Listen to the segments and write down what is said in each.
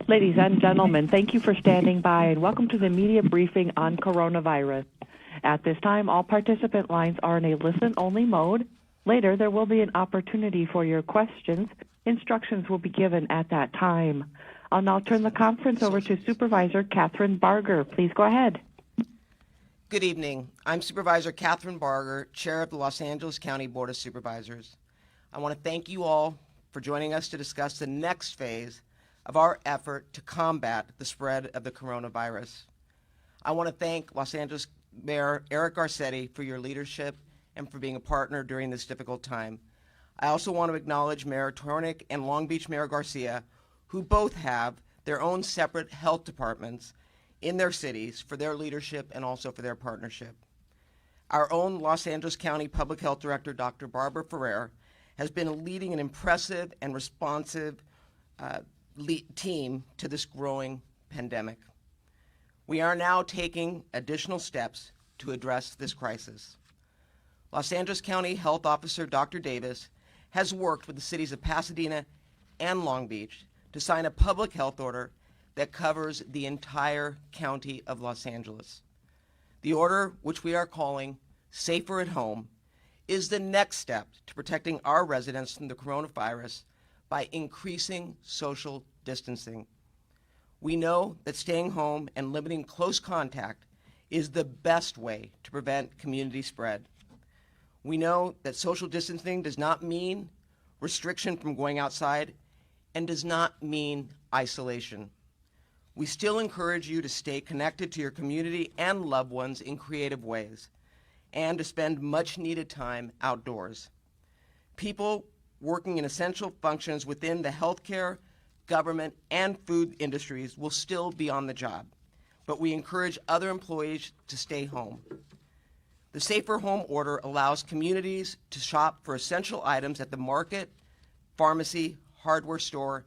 Ladies and gentlemen, thank you for standing by and welcome to the media briefing on coronavirus. At this time, all participant lines are in a listen-only mode. Later, there will be an opportunity for your questions. Instructions will be given at that time. I'll now turn the conference over to Supervisor Catherine Barger. Please go ahead. Good evening. I'm Supervisor Catherine Barger, Chair of the Los Angeles County Board of Supervisors. I want to thank you all for joining us to discuss the next phase of our effort to combat the spread of the coronavirus. I want to thank Los Angeles Mayor Eric Garcetti for your leadership and for being a partner during this difficult time. I also want to acknowledge Mayor Tornick and Long Beach Mayor Garcia, who both have their own separate health departments in their cities for their leadership and also for their partnership. Our own Los Angeles County Public Health Director, Dr. Barbara Ferrer, has been leading an impressive and responsive team to this growing pandemic. We are now taking additional steps to address this crisis. Los Angeles County Health Officer Dr. Davis has worked with the cities of Pasadena and Long Beach to sign a public health order that covers the entire county of Los Angeles. The order, which we are calling Safer at Home, is the next step to protecting our residents from the coronavirus by increasing social distancing. We know that staying home and limiting close contact is the best way to prevent community spread. We know that social distancing does not mean restriction from going outside and does not mean isolation. We still encourage you to stay connected to your community and loved ones in creative ways and to spend much needed time outdoors. People working in essential functions within the healthcare, government, and food industries will still be on the job, but we encourage other employees to stay home. The Safer Home order allows communities to shop for essential items at the market, pharmacy, hardware store,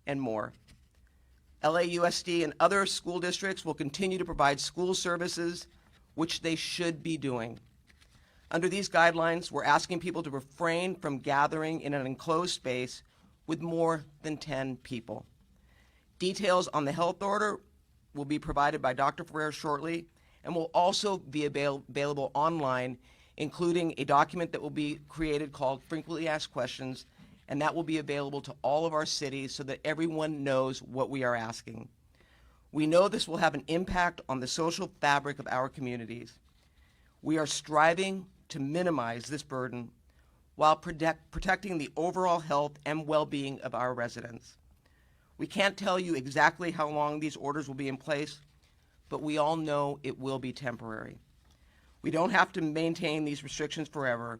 and more. LAUSD and other school districts will continue to provide school services, which they should be doing. Under these guidelines, we're asking people to refrain from gathering in an enclosed space with more than 10 people. Details on the health order will be provided by Dr. Ferrer shortly and will also be available online, including a document that will be created called Frequently Asked Questions, and that will be available to all of our cities so that everyone knows what we are asking. We know this will have an impact on the social fabric of our communities. We are striving to minimize this burden while protecting the overall health and well-being of our residents. We can't tell you exactly how long these orders will be in place, but we all know it will be temporary. We don't have to maintain these restrictions forever,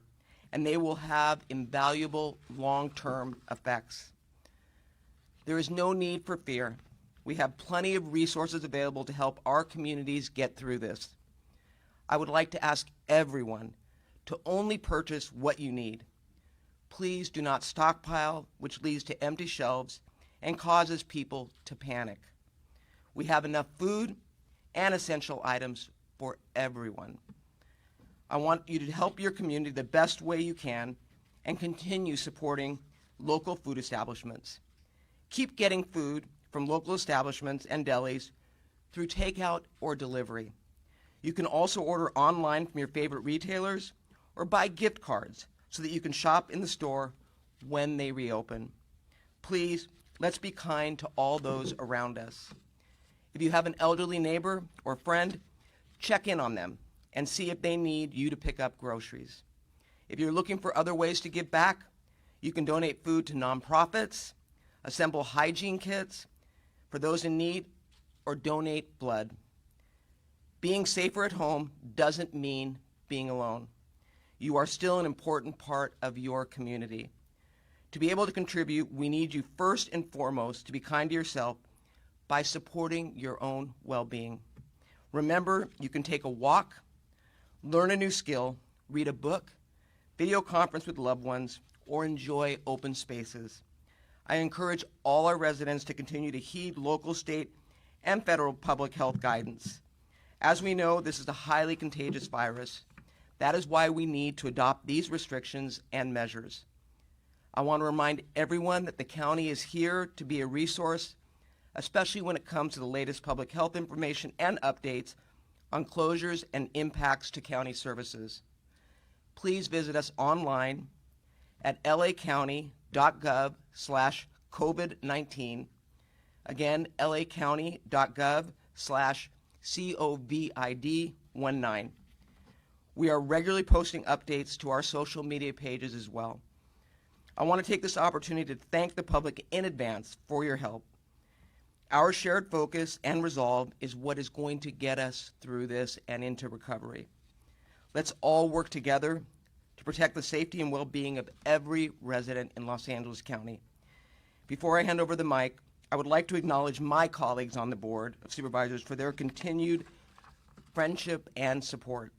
and they will have invaluable long-term effects. There is no need for fear. We have plenty of resources available to help our communities get through this. I would like to ask everyone to only purchase what you need. Please do not stockpile, which leads to empty shelves and causes people to panic. We have enough food and essential items for everyone. I want you to help your community the best way you can and continue supporting local food establishments. Keep getting food from local establishments and delis through takeout or delivery. You can also order online from your favorite retailers or buy gift cards so that you can shop in the store when they reopen. Please, let's be kind to all those around us. If you have an elderly neighbor or friend, check in on them and see if they need you to pick up groceries. If you're looking for other ways to give back, you can donate food to nonprofits, assemble hygiene kits for those in need, or donate blood. Being safer at home doesn't mean being alone. You are still an important part of your community. To be able to contribute, we need you first and foremost to be kind to yourself by supporting your own well-being. Remember, you can take a walk, learn a new skill, read a book, video conference with loved ones, or enjoy open spaces. I encourage all our residents to continue to heed local, state, and federal public health guidance. As we know, this is a highly contagious virus. That is why we need to adopt these restrictions and measures. I want to remind everyone that the county is here to be a resource, especially when it comes to the latest public health information and updates on closures and impacts to county services. Please visit us online at lacounty.gov/COVID-19. Again, lacounty.gov/COVID-19. We are regularly posting updates to our social media pages as well. I want to take this opportunity to thank the public in advance for your help. Our shared focus and resolve is what is going to get us through this and into recovery. Let's all work together to protect the safety and well-being of every resident in Los Angeles County. Before I hand over the mic, I would like to acknowledge my colleagues on the Board of Supervisors for their continued friendship and support.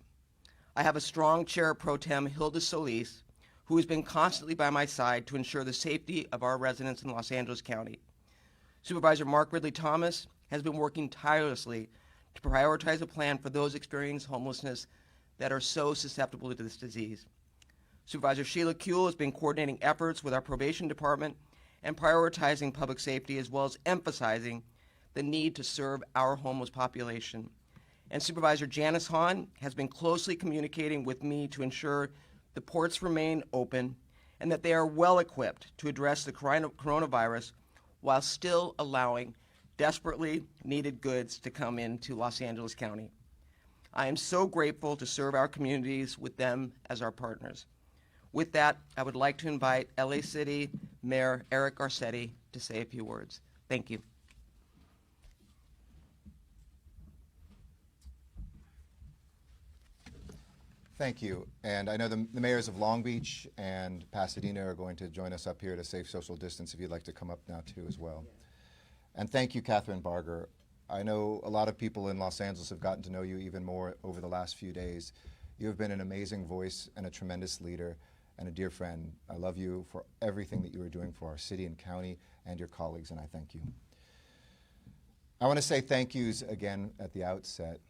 I have a strong Chair Pro Tem, Hilda Solis, who has been constantly by my side to ensure the safety of our residents in Los Angeles County. Supervisor Mark Ridley Thomas has been working tirelessly to prioritize a plan for those experiencing homelessness that are so susceptible to this disease. Supervisor Sheila Kuehl has been coordinating efforts with our probation department and prioritizing public safety, as well as emphasizing the need to serve our homeless population. And Supervisor Janice Hahn has been closely communicating with me to ensure the ports remain open and that they are well equipped to address the coronavirus while still allowing desperately needed goods to come into Los Angeles County. I am so grateful to serve our communities with them as our partners. With that, I would like to invite LA City Mayor Eric Garcetti to say a few words. Thank you. Thank you. And I know the mayors of Long Beach and Pasadena are going to join us up here at a safe social distance if you'd like to come up now too as well. And thank you, Catherine Barger. I know a lot of people in Los Angeles have gotten to know you even more over the last few days. You have been an amazing voice and a tremendous leader and a dear friend. I love you for everything that you are doing for our city and county and your colleagues, and I thank you. I want to say thank yous again at the outset.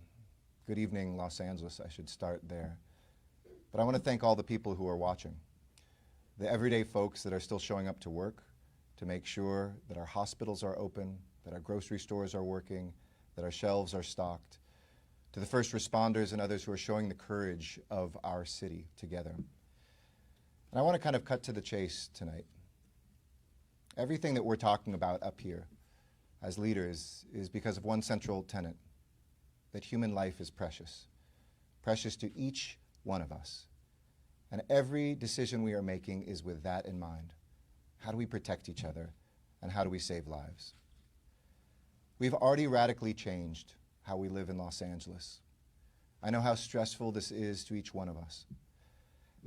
Good evening, Los Angeles. I should start there. But I want to thank all the people who are watching, the everyday folks that are still showing up to work to make sure that our hospitals are open, that our grocery stores are working, that our shelves are stocked, to the first responders and others who are showing the courage of our city together. And I want to kind of cut to the chase tonight. Everything that we're talking about up here as leaders is because of one central tenet, that human life is precious, precious to each one of us. And every decision we are making is with that in mind. How do we protect each other, and how do we save lives? We've already radically changed how we live in Los Angeles. I know how stressful this is to each one of us.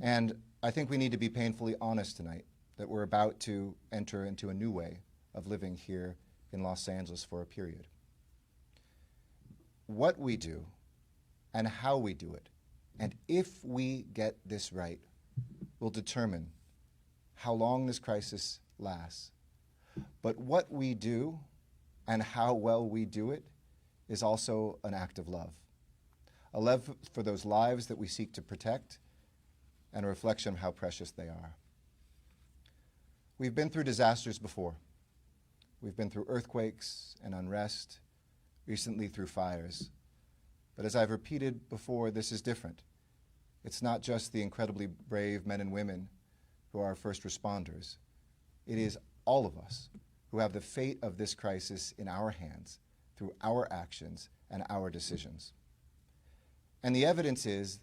And I think we need to be painfully honest tonight that we're about to enter into a new way of living here in Los Angeles for a period. What we do and how we do it, and if we get this right, will determine how long this crisis lasts. But what we do and how well we do it is also an act of love. A love for those lives that we seek to protect and a reflection of how precious they are. We've been through disasters before. We've been through earthquakes and unrest, recently through fires. But as I've repeated before, this is different. It's not just the incredibly brave men and women who are first responders. It is all of us who have the fate of this crisis in our hands through our actions and our decisions. And the evidence is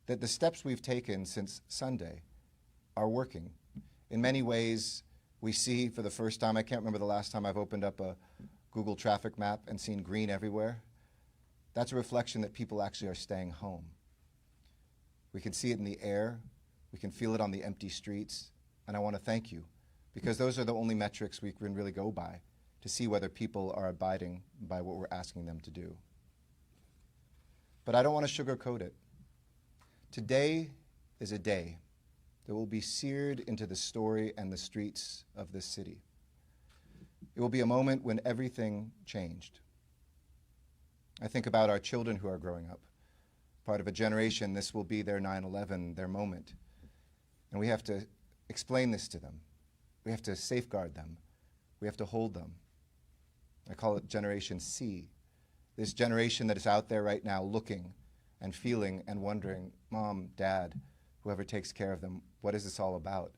that the steps we've taken since Sunday are working. In many ways, we see for the first time, I can't remember the last time I've opened up a Google traffic map and seen green everywhere. That's a reflection that people actually are staying home. We can see it in the air, we can feel it on the empty streets, and I want to thank you, because those are the only metrics we can really go by to see whether people are abiding by what we're asking them to do. But I don't want to sugarcoat it. Today is a day that will be seared into the story and the streets of this city. It will be a moment when everything changed. I think about our children who are growing up. Part of a generation, this will be their 9/11, their moment. And we have to explain this to them. We have to safeguard them. We have to hold them. I call it Generation C. This generation that is out there right now looking and feeling and wondering, Mom, Dad, whoever takes care of them, what is this all about?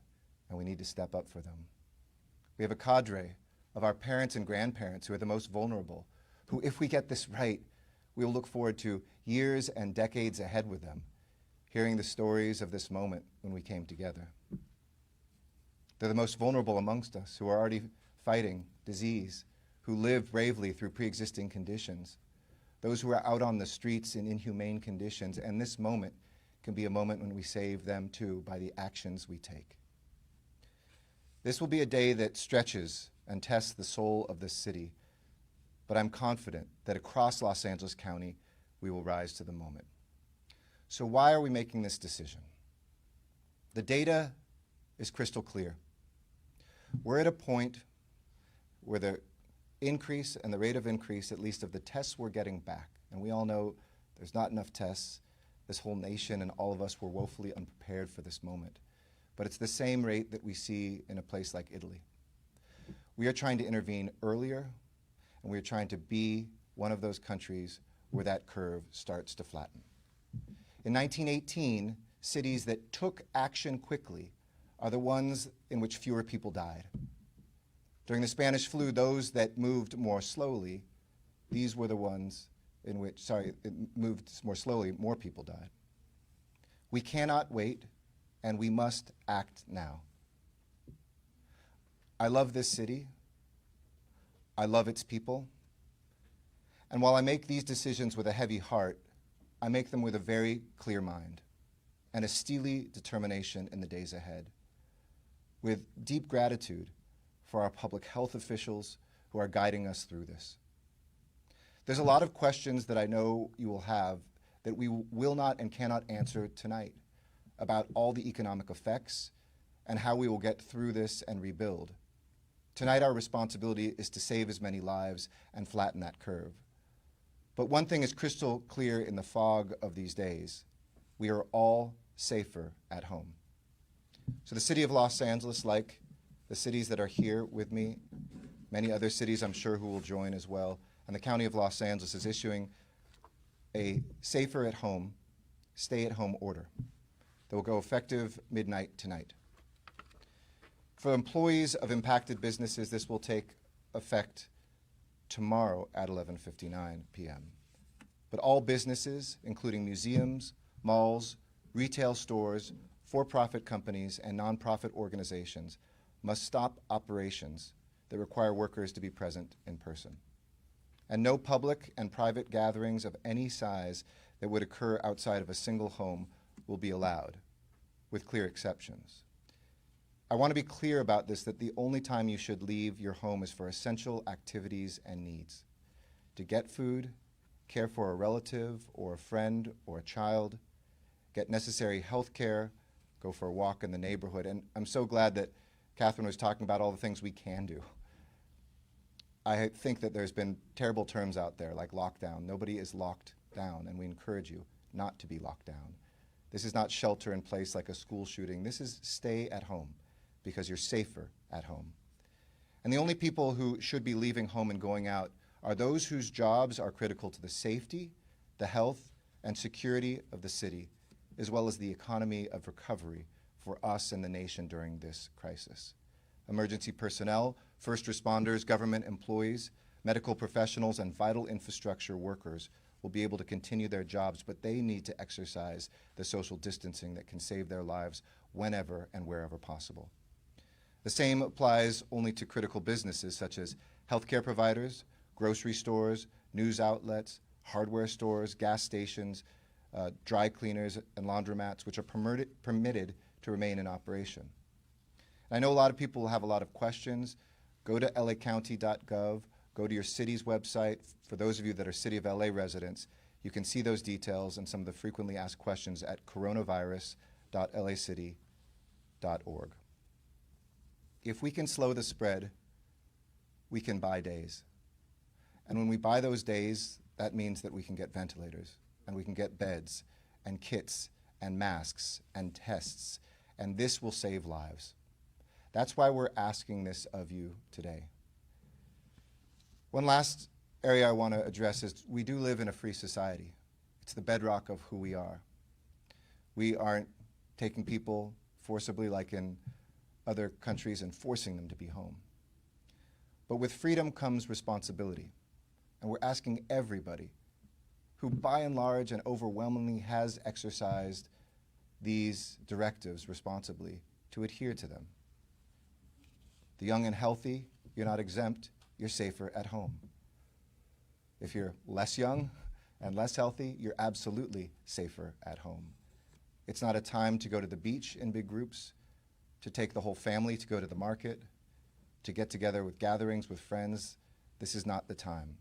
And we need to step up for them. We have a cadre of our parents and grandparents who are the most vulnerable, who, if we get this right, we'll look forward to years and decades ahead with them, hearing the stories of this moment when we came together. They're the most vulnerable amongst us, who are already fighting disease, who live bravely through pre-existing conditions, those who are out on the streets in inhumane conditions, and this moment can be a moment when we save them too by the actions we take. This will be a day that stretches and tests the soul of this city, but I'm confident that across Los Angeles County, we will rise to the moment. So why are we making this decision? The data is crystal clear. We're at a point where the increase and the rate of increase, at least of the tests we're getting back, and we all know there's not enough tests. This whole nation and all of us were woefully unprepared for this moment. But it's the same rate that we see in a place like Italy. We are trying to intervene earlier, and we are trying to be one of those countries where that curve starts to flatten. In 1918, cities that took action quickly are the ones in which fewer people died. During the Spanish flu, those that moved more slowly, these were the ones in which, it moved more slowly, more people died. We cannot wait, and we must act now. I love this city. I love its people. And while I make these decisions with a heavy heart, I make them with a very clear mind and a steely determination in the days ahead, with deep gratitude for our public health officials who are guiding us through this. There's a lot of questions that I know you will have that we will not and cannot answer tonight about all the economic effects and how we will get through this and rebuild. Tonight, our responsibility is to save as many lives and flatten that curve. But one thing is crystal clear in the fog of these days. We are all safer at home. So the city of Los Angeles, like the cities that are here with me, many other cities I'm sure who will join as well, and the County of Los Angeles is issuing a safer at home, stay at home order that will go effective midnight tonight. For employees of impacted businesses, this will take effect tomorrow at 11:59 p.m. But all businesses, including museums, malls, retail stores, for-profit companies, and nonprofit organizations, must stop operations that require workers to be present in person. And no public and private gatherings of any size that would occur outside of a single home will be allowed, with clear exceptions. I want to be clear about this, that the only time you should leave your home is for essential activities and needs. To get food, care for a relative or a friend or a child, get necessary health care, go for a walk in the neighborhood. And I'm so glad that Catherine was talking about all the things we can do. I think that there's been terrible terms out there like lockdown. Nobody is locked down, and we encourage you not to be locked down. This is not shelter in place like a school shooting. This is stay at home because you're safer at home. And the only people who should be leaving home and going out are those whose jobs are critical to the safety, the health, and security of the city, as well as the economy of recovery for us and the nation during this crisis. Emergency personnel, first responders, government employees, medical professionals, and vital infrastructure workers will be able to continue their jobs, but they need to exercise the social distancing that can save their lives whenever and wherever possible. The same applies only to critical businesses such as healthcare providers, grocery stores, news outlets, hardware stores, gas stations, dry cleaners, and laundromats, which are permitted to remain in operation. I know a lot of people will have a lot of questions. Go to lacounty.gov, go to your city's website. For those of you that are City of LA residents, you can see those details and some of the frequently asked questions at coronavirus.lacity.org. If we can slow the spread, we can buy days. And when we buy those days, that means that we can get ventilators, and we can get beds, and kits, and masks, and tests, and this will save lives. That's why we're asking this of you today. One last area I want to address is we do live in a free society. It's the bedrock of who we are. We aren't taking people forcibly like in other countries and forcing them to be home. But with freedom comes responsibility. And we're asking everybody who by and large and overwhelmingly has exercised these directives responsibly to adhere to them. The young and healthy, you're not exempt, you're safer at home. If you're less young and less healthy, you're absolutely safer at home. It's not a time to go to the beach in big groups, to take the whole family to go to the market, to get together with gatherings with friends. This is not the time.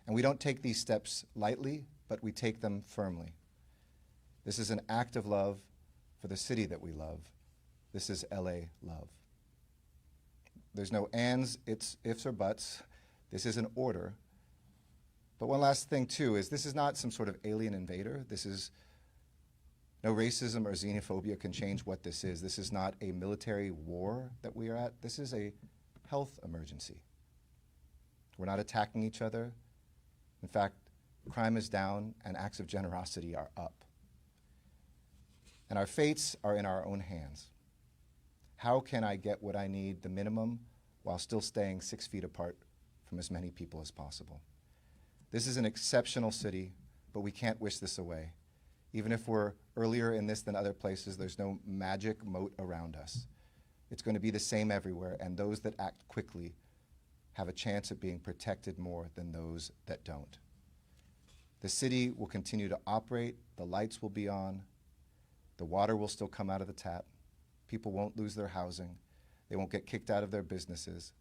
And we don't take these steps lightly, but we take them firmly. This is an act of love for the city that we love. This is LA love. There's no ands, it's ifs or buts. This is an order. But one last thing too is this is not some sort of alien invader. This is no racism or xenophobia can change what this is. This is not a military war that we are at. This is a health emergency. We're not attacking each other. In fact, crime is down and acts of generosity are up. And our fates are in our own hands. How can I get what I need, the minimum, while still staying 6 feet apart from as many people as possible? This is an exceptional city, but we can't wish this away. Even if we're earlier in this than other places, there's no magic moat around us. It's going to be the same everywhere, and those that act quickly have a chance at being protected more than those that don't. The city will continue to operate, the lights will be on, the water will still come out of the tap, people won't lose their housing, they won't get kicked out of their businesses.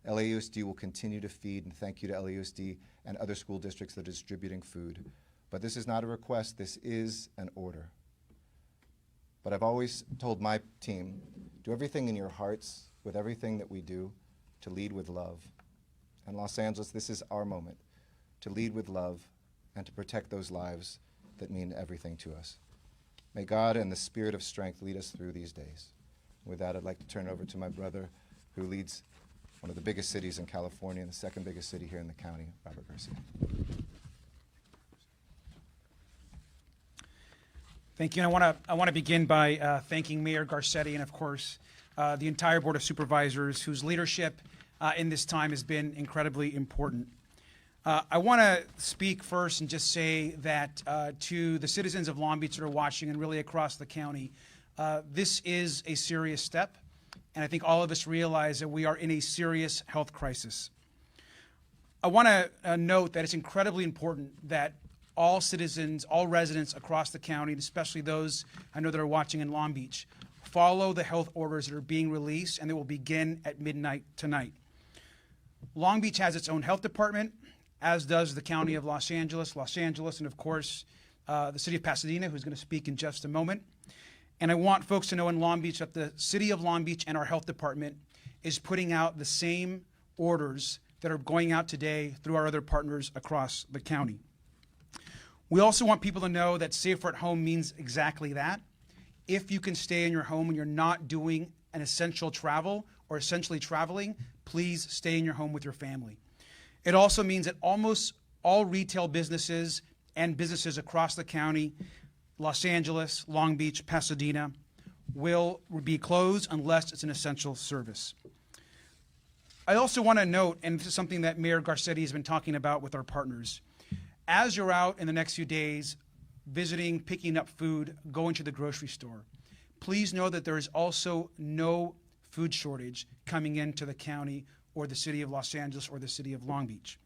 LAUSD will continue to feed, and thank you to LAUSD and other school districts that are distributing food. But this is not a request, this is an order. But I've always told my team, do everything in your hearts with everything that we do to lead with love. And Los Angeles, this is our moment to lead with love and to protect those lives that mean everything to us. May God and the Spirit of strength lead us through these days. With that, I'd like to turn it over to my brother who leads one of the biggest cities in California and the second biggest city here in the county, Robert Garcia. Thank you. And I want to begin by thanking Mayor Garcetti and, of course, the entire Board of Supervisors whose leadership in this time has been incredibly important. I want to speak first and just say that to the citizens of Long Beach that are watching and really across the county, this is a serious step. And I think all of us realize that we are in a serious health crisis. I want to note that it's incredibly important that all citizens, all residents across the county, especially those I know that are watching in Long Beach, follow the health orders that are being released and that will begin at midnight tonight. Long Beach has its own health department, as does the County of Los Angeles, and of course, the City of Pasadena, who's going to speak in just a moment. And I want folks to know in Long Beach that the City of Long Beach and our health department is putting out the same orders that are going out today through our other partners across the county. We also want people to know that safer at home means exactly that. If you can stay in your home and you're not doing an essential travel or essentially traveling, please stay in your home with your family. It also means that almost all retail businesses and businesses across the county, Los Angeles, Long Beach, Pasadena, will be closed unless it's an essential service. I also want to note, and this is something that Mayor Garcetti has been talking about with our partners, as you're out in the next few days visiting, picking up food, going to the grocery store, please know that there is also no food shortage coming into the county or the city of Los Angeles or the city of Long Beach.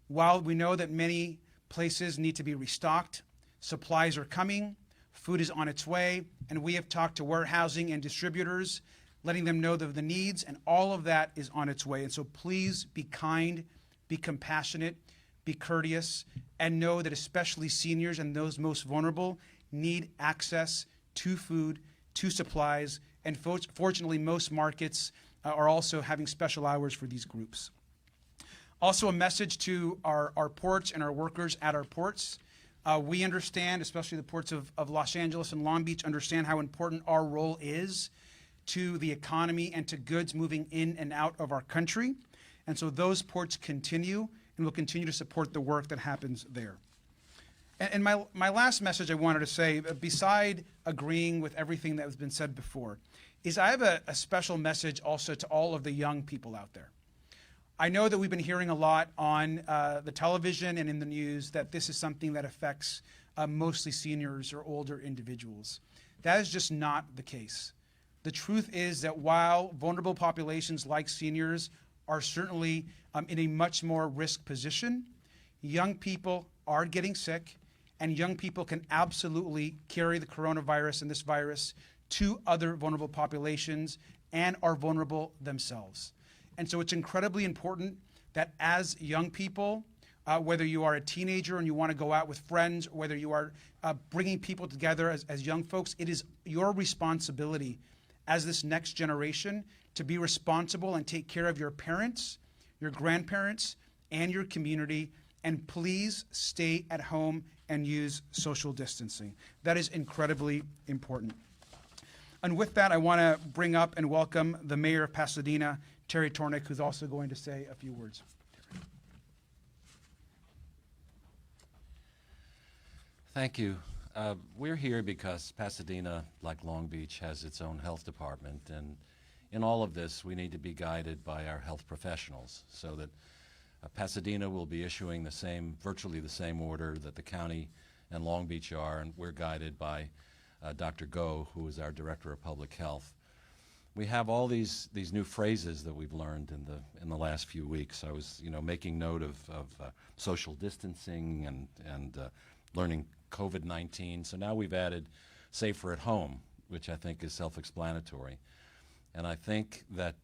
While we know that many places need to be restocked, supplies are coming, food is on its way, and we have talked to warehousing and distributors, letting them know the needs, and all of that is on its way. And so please be kind, be compassionate, be courteous, and know that especially seniors and those most vulnerable need access to food, to supplies, and fortunately most markets are also having special hours for these groups. Also a message to our ports and our workers at our ports. We understand, especially the ports of Los Angeles and Long Beach, understand how important our role is to the economy and to goods moving in and out of our country. And so those ports continue and will continue to support the work that happens there. And my last message I wanted to say, beside agreeing with everything that has been said before, is I have a special message also to all of the young people out there. I know that we've been hearing a lot on the television and in the news that this is something that affects mostly seniors or older individuals. That is just not the case. The truth is that while vulnerable populations like seniors are certainly in a much more risk position, young people are getting sick, and young people can absolutely carry the coronavirus and this virus to other vulnerable populations and are vulnerable themselves. And so it's incredibly important that as young people, whether you are a teenager and you want to go out with friends, or whether you are bringing people together as young folks, it is your responsibility as this next generation to be responsible and take care of your parents, your grandparents, and your community. And please stay at home and use social distancing. That is incredibly important. And with that, I want to bring up and welcome the Mayor of Pasadena, Terry Tornick, who's also going to say a few words. Thank you. We're here because Pasadena, like Long Beach, has its own health department, and in all of this, we need to be guided by our health professionals so that Pasadena will be issuing virtually the same order that the county and Long Beach are, and we're guided by Dr. Go, who is our Director of Public Health. We have all these new phrases that we've learned in the last few weeks. I was, making note of social distancing and learning COVID-19. So now we've added safer at home, which I think is self-explanatory. And I think that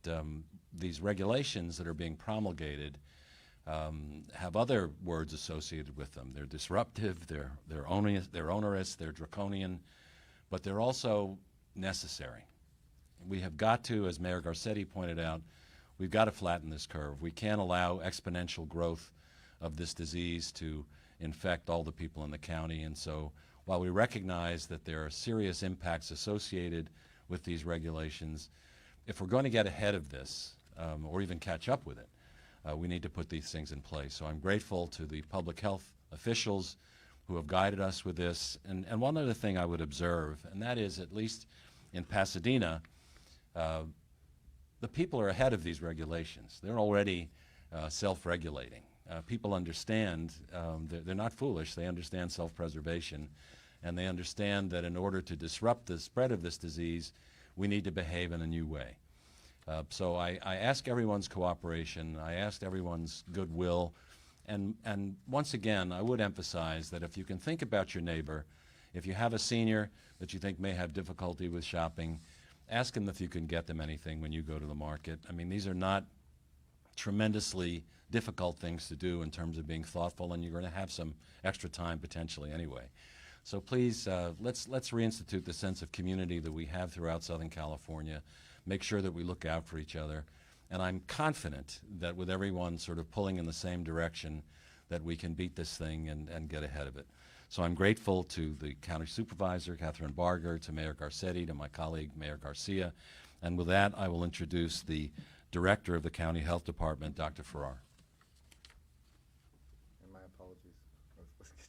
these regulations that are being promulgated have other words associated with them. They're disruptive, they're onerous, they're draconian, but they're also necessary. We have got to, as Mayor Garcetti pointed out, we've got to flatten this curve. We can't allow exponential growth of this disease to infect all the people in the county. And so while we recognize that there are serious impacts associated with these regulations, if we're going to get ahead of this or even catch up with it, we need to put these things in place. So I'm grateful to the public health officials who have guided us with this. And one other thing I would observe, and that is, at least in Pasadena, the people are ahead of these regulations. They're already self-regulating. People understand, they're not foolish, they understand self-preservation, and they understand that in order to disrupt the spread of this disease, we need to behave in a new way. So I ask everyone's cooperation, I ask everyone's goodwill, and once again, I would emphasize that if you can think about your neighbor, if you have a senior that you think may have difficulty with shopping, ask them if you can get them anything when you go to the market. I mean, these are not tremendously difficult things to do in terms of being thoughtful, and you're going to have some extra time potentially anyway. So please, let's reinstitute the sense of community that we have throughout Southern California, make sure that we look out for each other, and I'm confident that with everyone sort of pulling in the same direction, that we can beat this thing and get ahead of it. So I'm grateful to the County Supervisor, Catherine Barger, to Mayor Garcetti, to my colleague, Mayor Garcia, and with that, I will introduce the Director of the County Health Department, Dr. Farrar. And my apologies. Let's get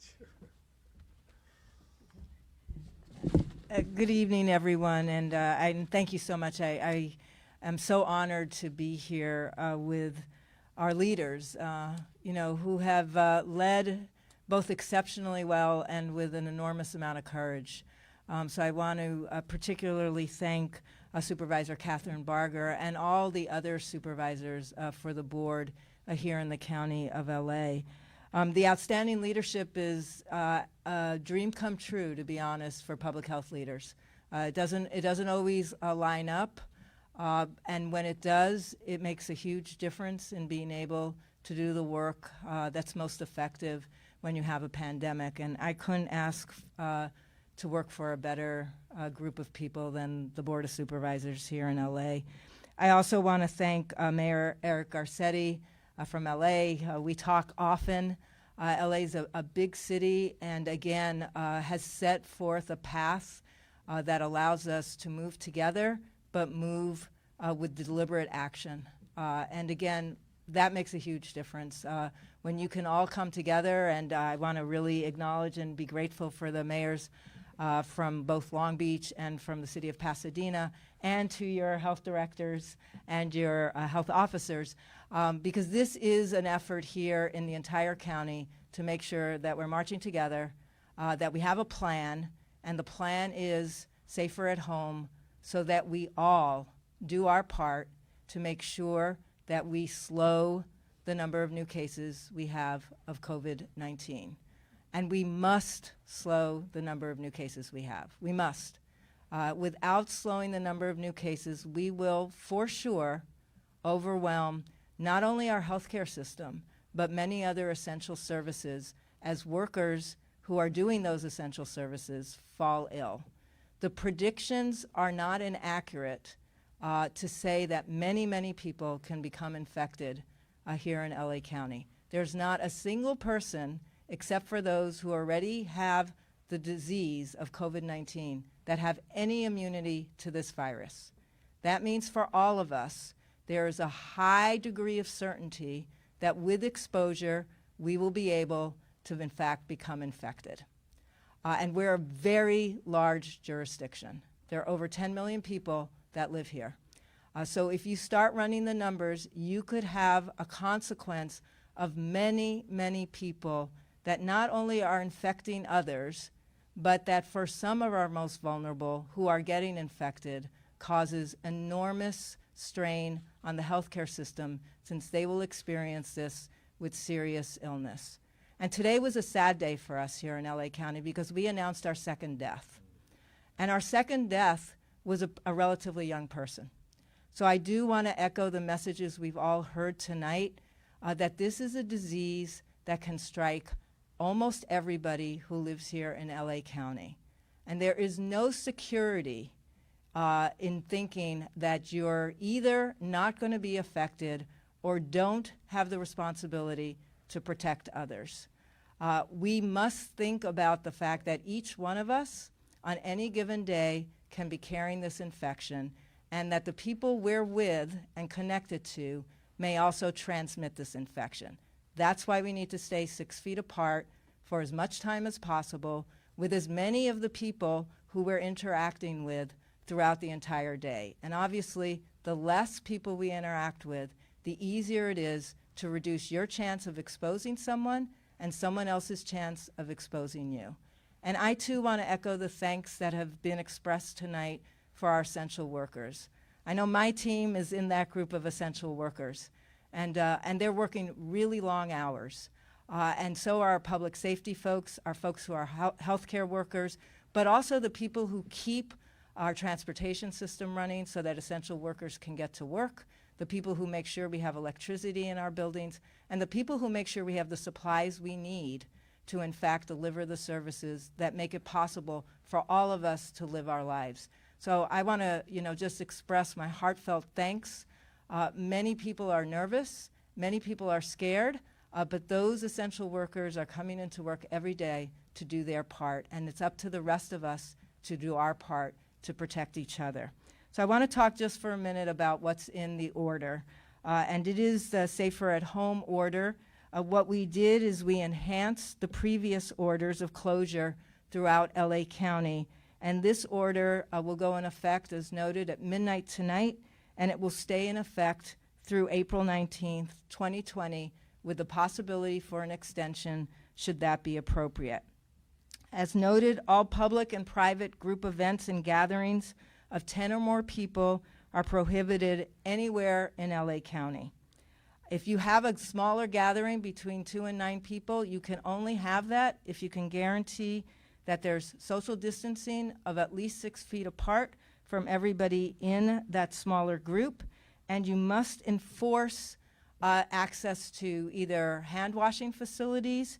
you. Good evening, everyone, and thank you so much. I am so honored to be here with our leaders, who have led both exceptionally well and with an enormous amount of courage. So I want to particularly thank Supervisor Catherine Barger and all the other supervisors for the board here in the County of LA. The outstanding leadership is a dream come true, to be honest, for public health leaders. It doesn't always line up, and when it does, it makes a huge difference in being able to do the work that's most effective when you have a pandemic. And I couldn't ask to work for a better group of people than the Board of Supervisors here in LA. I also want to thank Mayor Eric Garcetti from LA. We talk often. LA is a big city, and again, has set forth a path that allows us to move together, but move with deliberate action. And again, that makes a huge difference. When you can all come together, and I want to really acknowledge and be grateful for the mayors from both Long Beach and from the city of Pasadena, and to your health directors and your health officers, because this is an effort here in the entire county to make sure that we're marching together, that we have a plan, and the plan is safer at home, so that we all do our part to make sure that we slow the number of new cases we have of COVID-19. And we must slow the number of new cases we have. We must. Without slowing the number of new cases, we will, for sure, overwhelm not only our healthcare system, but many other essential services as workers who are doing those essential services fall ill. The predictions are not inaccurate to say that many, many people can become infected here in LA County. There's not a single person, except for those who already have the disease of COVID-19, that have any immunity to this virus. That means for all of us, there is a high degree of certainty that with exposure, we will be able to, in fact, become infected. And we're a very large jurisdiction. There are over 10 million people that live here. So if you start running the numbers, you could have a consequence of many, many people that not only are infecting others, but that for some of our most vulnerable who are getting infected causes enormous strain on the healthcare system, since they will experience this with serious illness. And today was a sad day for us here in LA County because we announced our second death. And our second death was a relatively young person. So I do want to echo the messages we've all heard tonight, that this is a disease that can strike almost everybody who lives here in LA County. And there is no security in thinking that you're either not going to be affected or don't have the responsibility to protect others. We must think about the fact that each one of us on any given day can be carrying this infection, and that the people we're with and connected to may also transmit this infection. That's why we need to stay 6 feet apart for as much time as possible with as many of the people who we're interacting with throughout the entire day. And obviously, the less people we interact with, the easier it is to reduce your chance of exposing someone and someone else's chance of exposing you. And I too want to echo the thanks that have been expressed tonight for our essential workers. I know my team is in that group of essential workers, and they're working really long hours. And so are our public safety folks, our folks who are healthcare workers, but also the people who keep our transportation system running so that essential workers can get to work, the people who make sure we have electricity in our buildings, and the people who make sure we have the supplies we need to, in fact, deliver the services that make it possible for all of us to live our lives. So I want to, just express my heartfelt thanks. Many people are nervous, many people are scared, but those essential workers are coming into work every day to do their part, and it's up to the rest of us to do our part to protect each other. So I want to talk just for a minute about what's in the order, and it is the Safer at Home order. What we did is we enhanced the previous orders of closure throughout LA County, and this order will go in effect, as noted, at midnight tonight, and it will stay in effect through April 19th, 2020, with the possibility for an extension should that be appropriate. As noted, all public and private group events and gatherings of 10 or more people are prohibited anywhere in LA County. If you have a smaller gathering between 2 and 9 people, you can only have that if you can guarantee that there's social distancing of at least 6 feet apart from everybody in that smaller group, and you must enforce access to either hand washing facilities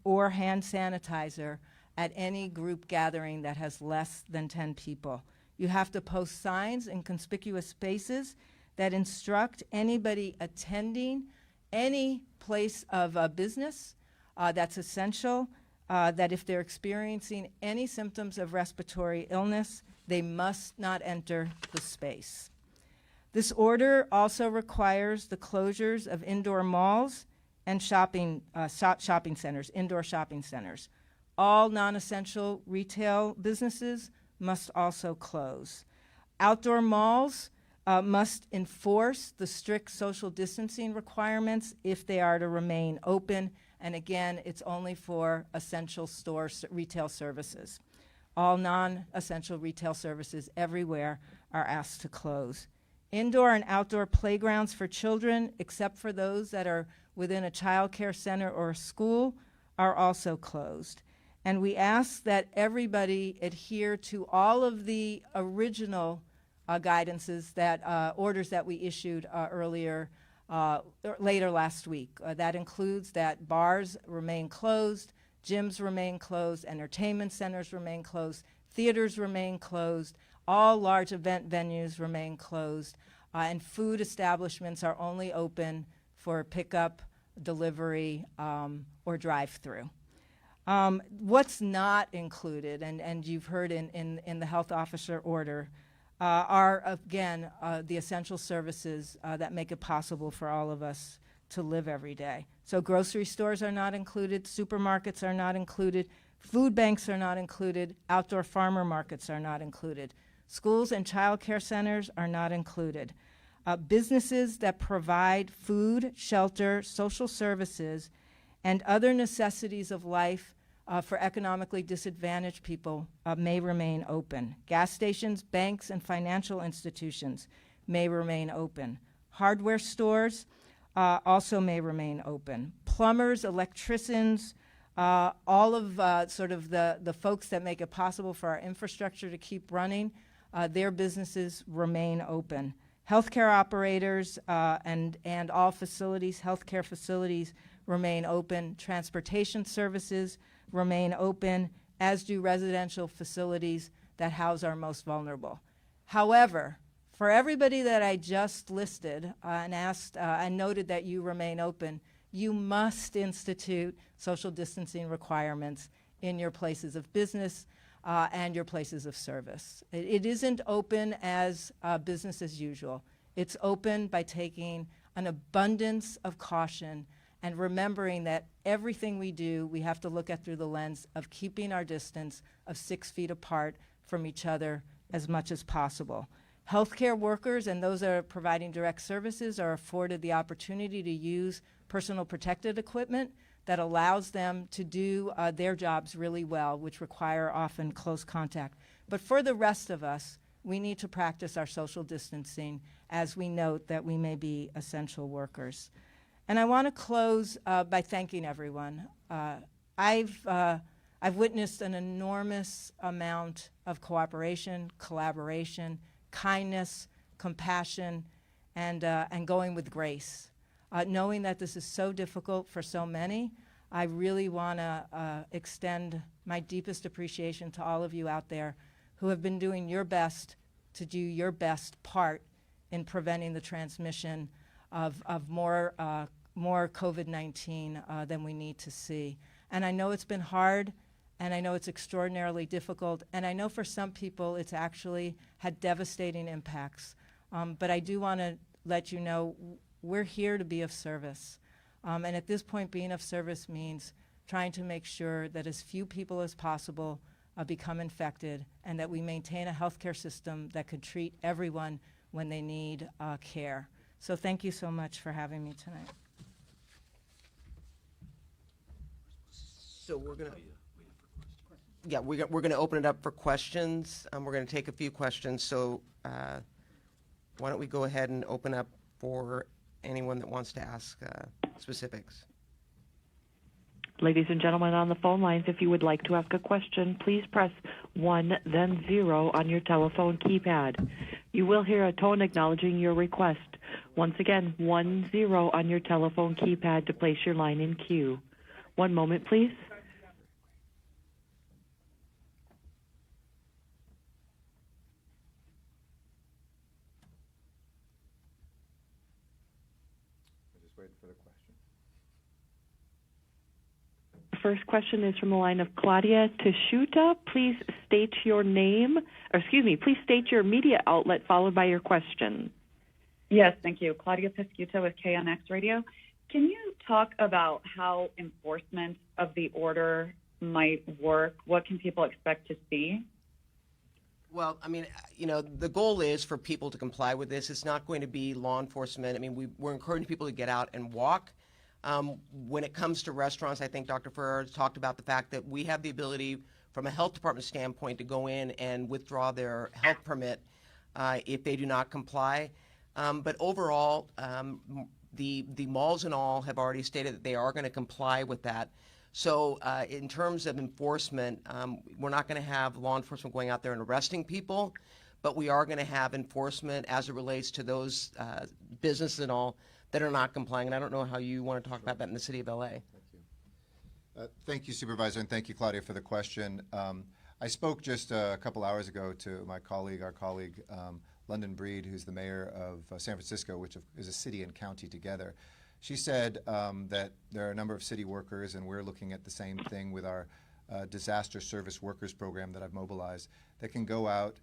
or hand sanitizer at any group gathering that has less than 10 people. You have to post signs in conspicuous spaces that instruct anybody attending any place of business that's essential, that if they're experiencing any symptoms of respiratory illness, they must not enter the space. This order also requires the closures of indoor malls and shopping centers, indoor shopping centers. All non-essential retail businesses must also close. Outdoor malls must enforce the strict social distancing requirements if they are to remain open. And again, it's only for essential retail services. All non-essential retail services everywhere are asked to close. Indoor and outdoor playgrounds for children, except for those that are within a child care center or a school, are also closed. And we ask that everybody adhere to all of the original guidances, orders that we issued later last week. That includes that bars remain closed, gyms remain closed, entertainment centers remain closed, theaters remain closed, all large event venues remain closed, and food establishments are only open for pickup, delivery, or drive-through. What's not included, and you've heard in the health officer order, are, again, the essential services that make it possible for all of us to live every day. So grocery stores are not included, supermarkets are not included, food banks are not included, outdoor farmer markets are not included. Schools and child care centers are not included. Businesses that provide food, shelter, social services, and other necessities of life for economically disadvantaged people may remain open. Gas stations, banks, and financial institutions may remain open. Hardware stores also may remain open. Plumbers, electricians, all of sort of the folks that make it possible for our infrastructure to keep running, their businesses remain open. Healthcare operators and all facilities, healthcare facilities, remain open. Transportation services remain open, as do residential facilities that house our most vulnerable. However, for everybody that I just listed and asked and noted that you remain open, you must institute social distancing requirements in your places of business and your places of service. It isn't open as business as usual. It's open by taking an abundance of caution and remembering that everything we do, we have to look at through the lens of keeping our distance of 6 feet apart from each other as much as possible. Healthcare workers and those that are providing direct services are afforded the opportunity to use personal protective equipment that allows them to do their jobs really well, which require often close contact. But for the rest of us, we need to practice our social distancing as we note that we may be essential workers. And I want to close by thanking everyone. I've witnessed an enormous amount of cooperation, collaboration, kindness, compassion, and going with grace. Knowing that this is so difficult for so many, I really want to extend my deepest appreciation to all of you out there who have been doing your best to do your best part in preventing the transmission of more COVID-19 than we need to see. And I know it's been hard, and I know it's extraordinarily difficult, and I know for some people it's actually had devastating impacts. But I do want to let you know we're here to be of service. And at this point, being of service means trying to make sure that as few people as possible become infected, and that we maintain a healthcare system that could treat everyone when they need care. So thank you so much for having me tonight. So we're gonna open it up for questions. We're gonna take a few questions. So why don't we go ahead and open up for anyone that wants to ask specifics. Ladies and gentlemen on the phone lines, if you would like to ask a question, please press 1, then 0 on your telephone keypad. You will hear a tone acknowledging your request. Once again, 1, 0 on your telephone keypad to place your line in queue. One moment, please. Just waiting for the question. First question is from the line of Claudia Tishuta. Please state your name, or excuse me, please state your media outlet followed by your question. Yes, thank you. Claudia Piscuta with KNX Radio. Can you talk about how enforcement of the order might work? What can people expect to see? Well, I mean, the goal is for people to comply with this. It's not going to be law enforcement. I mean, we're encouraging people to get out and walk. When it comes to restaurants, I think Dr. Ferrer talked about the fact that we have the ability, from a health department standpoint, to go in and withdraw their health permit if they do not comply. But overall, the malls and all have already stated that they are going to comply with that. So in terms of enforcement, we're not going to have law enforcement going out there and arresting people, but we are going to have enforcement as it relates to those businesses and all that are not complying. And I don't know how you want to talk about that in the city of LA. Thank you, Supervisor, and thank you, Claudia, for the question. I spoke just a couple hours ago to our colleague, London Breed, who's the mayor of San Francisco, which is a city and county together. She said that there are a number of city workers, and we're looking at the same thing with our disaster service workers program that I've mobilized, that can go out,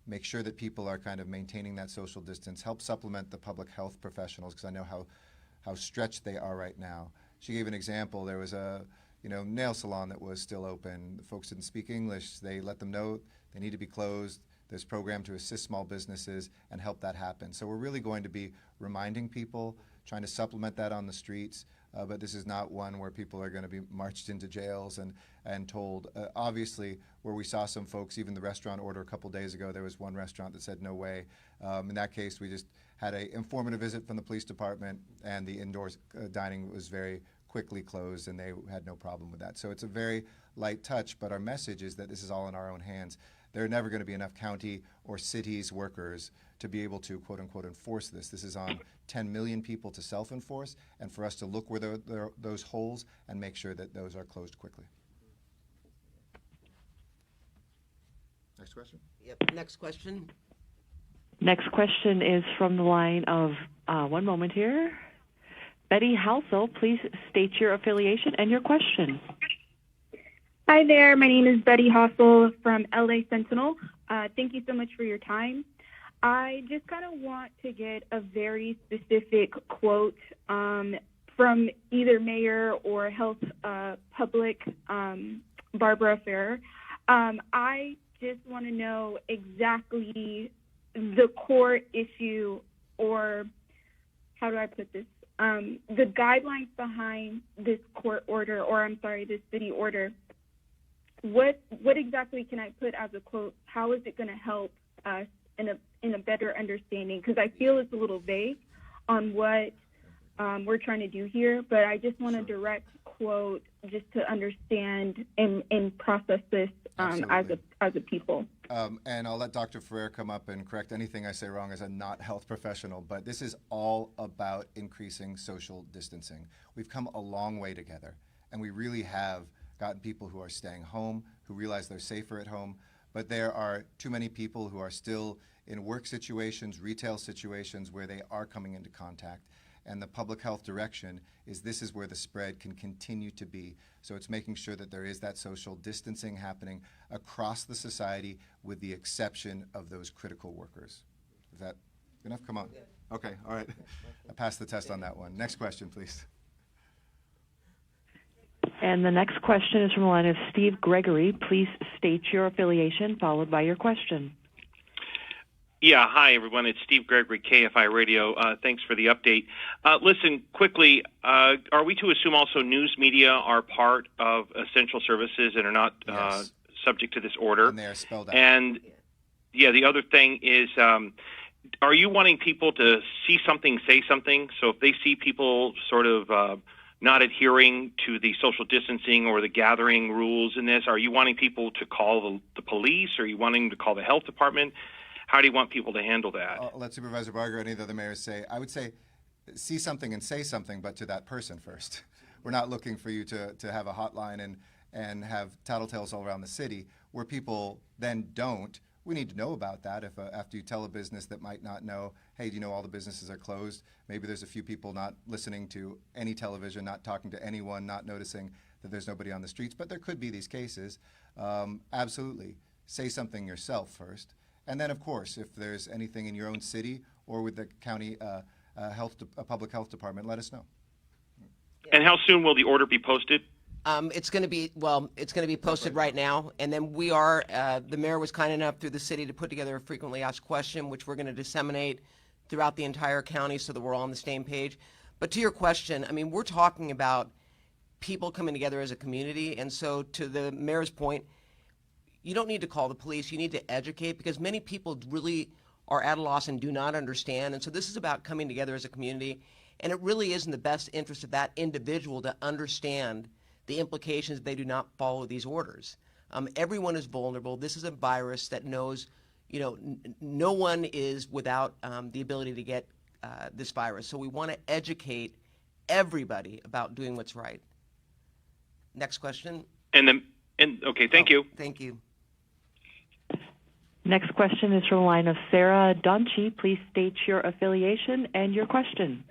make sure that people are kind of maintaining that social distance, help supplement the public health professionals, because I know how stretched they are right now. She gave an example. There was a nail salon that was still open. The folks didn't speak English. They let them know they need to be closed. There's a program to assist small businesses and help that happen. So we're really going to be reminding people, trying to supplement that on the streets, but this is not one where people are going to be marched into jails and told. Obviously, where we saw some folks, even the restaurant order a couple days ago, there was one restaurant that said no way. In that case, we just had an informative visit from the police department, and the indoor dining was very quickly closed, and they had no problem with that. So it's a very light touch, but our message is that this is all in our own hands. There are never going to be enough county or cities workers to be able to, quote unquote, enforce this. This is on 10 million people to self-enforce, and for us to look where those holes and make sure that those are closed quickly. Next question? Yep. Next question. Next question is from the line of, one moment here, Betty Halsell. Please state your affiliation and your question. Hi there. My name is Betty Hassel from LA Sentinel. Thank you so much for your time. I just kind of want to get a very specific quote from either Mayor or Health Public, Barbara Ferrer. I just want to know exactly the core issue, or how do I put this? The guidelines behind this court order, or I'm sorry, this city order. What exactly can I put as a quote? How is it going to help us in a better understanding? Because I feel it's a little vague on what we're trying to do here, but I just want a direct quote just to understand and process this as a people. And I'll let Dr. Ferrer come up and correct anything I say wrong as a not health professional, but this is all about increasing social distancing. We've come a long way together, and we really have gotten people who are staying home, who realize they're safer at home, but there are too many people who are still in work situations, retail situations where they are coming into contact. And the public health direction is this is where the spread can continue to be. So it's making sure that there is that social distancing happening across the society with the exception of those critical workers. Is that enough? Come on. Okay, all right. I passed the test on that one. Next question, please. And the next question is from the line of Steve Gregory. Please state your affiliation, followed by your question. Yeah, hi, everyone. It's Steve Gregory, KFI Radio. Thanks for the update. Listen, quickly, are we to assume also news media are part of essential services and are not Yes. subject to this order? And they are spelled out. And, yeah, the other thing is, are you wanting people to see something, say something? So if they see people sort of not adhering to the social distancing or the gathering rules in this, are you wanting people to call the police? Are you wanting to call the health department? How do you want people to handle that? I'll let Supervisor Barger or any of the other mayors say. I would say see something and say something, but to that person first. We're not looking for you to have a hotline and have tattletales all around the city where people then don't. We need to know about that. If after you tell a business that might not know, hey, do you know all the businesses are closed? Maybe there's a few people not listening to any television, not talking to anyone, not noticing that there's nobody on the streets. But there could be these cases. Absolutely. Say something yourself first. And then, of course, if there's anything in your own city or with the county public health department, let us know. And how soon will the order be posted? It's going to be posted right now, and then we are. The mayor was kind enough through the city to put together a frequently asked question, which we're going to disseminate throughout the entire county so that we're all on the same page. But to your question, I mean, we're talking about people coming together as a community, and so to the mayor's point, you don't need to call the police. You need to educate, because many people really are at a loss and do not understand. And so this is about coming together as a community, and it really is in the best interest of that individual to understand the implications if they do not follow these orders. Everyone is vulnerable. This is a virus that knows, no one is without the ability to get this virus. So we want to educate everybody about doing what's right. Next question. Okay, thank you. Thank you. Next question is from the line of Sarah Donchi. Please state your affiliation and your question.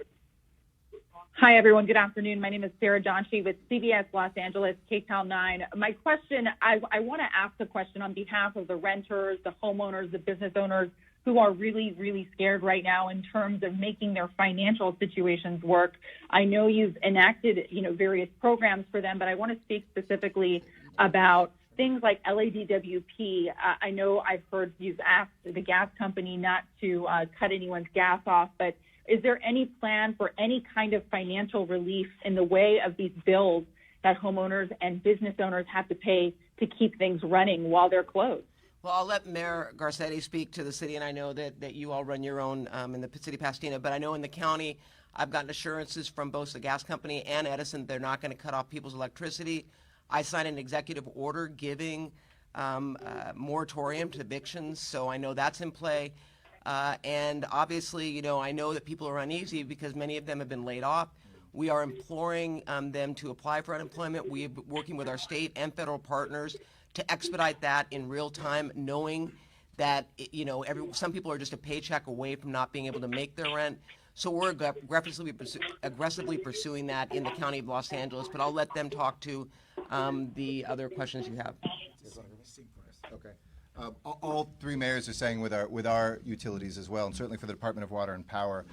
Hi, everyone. Good afternoon. My name is Sarah Donchi with CBS Los Angeles, KTAL 9. My question, I want to ask a question on behalf of the renters, the homeowners, the business owners who are really, really scared right now in terms of making their financial situations work. I know you've enacted, various programs for them, but I want to speak specifically about things like LADWP. I know I've heard you've asked the gas company not to cut anyone's gas off, but is there any plan for any kind of financial relief in the way of these bills that homeowners and business owners have to pay to keep things running while they're closed? Well, I'll let Mayor Garcetti speak to the city, and I know that you all run your own in the city of Pasadena, but I know in the county I've gotten assurances from both the gas company and Edison they're not going to cut off people's electricity. I signed an executive order giving moratorium to evictions, so I know that's in play. And obviously, I know that people are uneasy because many of them have been laid off. We are imploring them to apply for unemployment. We are working with our state and federal partners to expedite that in real time, knowing that, some people are just a paycheck away from not being able to make their rent. So we're aggressively pursuing that in the county of Los Angeles, but I'll let them talk to the other questions you have. Okay. All three mayors are saying with our utilities as well, and certainly for the Department of Water and Power,